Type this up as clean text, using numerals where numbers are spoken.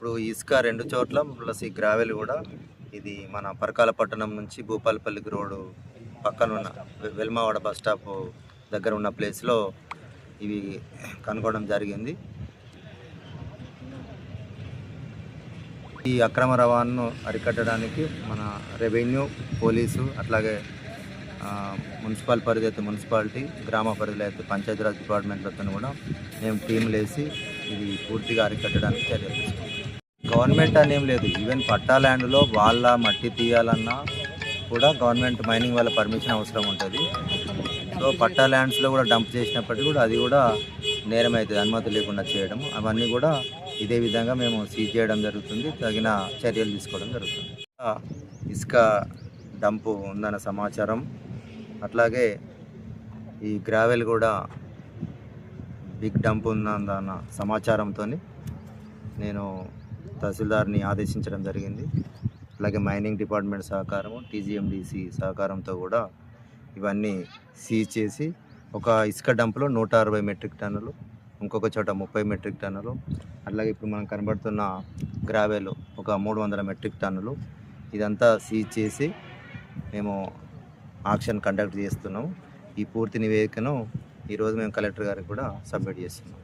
ఇప్పుడు ఇసుక 2 చోట్ల ప్లస్ ఈ గ్రావెల్ కూడా ఇది మన పరకాల పట్టణం నుంచి భూపాలపల్లికి రోడ్డు పక్కనున్న వెల్మావాడ బస్ స్టాప్ దగ్గర ఉన్న ప్లేస్లో ఇవి కనుగొనడం జరిగింది. ఈ అక్రమ రవాణాను అరికట్టడానికి మన రెవెన్యూ, పోలీసు, అట్లాగే మున్సిపల్ పరిధి అయితే మున్సిపాలిటీ, గ్రామ పరిధిలో అయితే పంచాయతీరాజ్ డిపార్ట్మెంట్లతో కూడా మేము టీంలు వేసి ఇది పూర్తిగా అరికట్టడానికి చర్యలు తీసుకుంటాం. గవర్నమెంట్ అనేం లేదు, ఈవెన్ పట్టా ల్యాండ్లో వాళ్ళ మట్టి తీయాలన్నా కూడా గవర్నమెంట్ మైనింగ్ వాళ్ళ పర్మిషన్ అవసరం ఉంటుంది. సో పట్టా ల్యాండ్స్లో కూడా డంప్ చేసినప్పటికీ కూడా అది కూడా నేరం అవుతుంది, అనుమతి లేకుండా చేయడం. అవన్నీ కూడా ఇదే విధంగా మేము సీజ్ చేయడం జరుగుతుంది, తగిన చర్యలు తీసుకోవడం జరుగుతుంది. ఇసుక డంపు ఉందన్న సమాచారం, అట్లాగే ఈ గ్రావెల్ కూడా బిగ్ డంప్ ఉందన్న సమాచారంతో నేను తహసీల్దార్ని ఆదేశించడం జరిగింది. అలాగే మైనింగ్ డిపార్ట్మెంట్ సహకారము, టీజీఎండిసి సహకారంతో కూడా ఇవన్నీ సీజ్ చేసి ఒక ఇసుక డంపులో 160 మెట్రిక్ టన్నులు, ఇంకొక చోట 30 మెట్రిక్ టన్నులు, అట్లాగే ఇప్పుడు మనం కనబడుతున్న గ్రావెల్ ఒక 300 మెట్రిక్ టన్నులు, ఇదంతా సీజ్ చేసి మేము ఆక్షన్ కండక్ట్ చేస్తున్నాము. ఈ పూర్తి నివేదికను ఈరోజు మేము కలెక్టర్ గారికి కూడా సబ్మిట్ చేస్తున్నాం.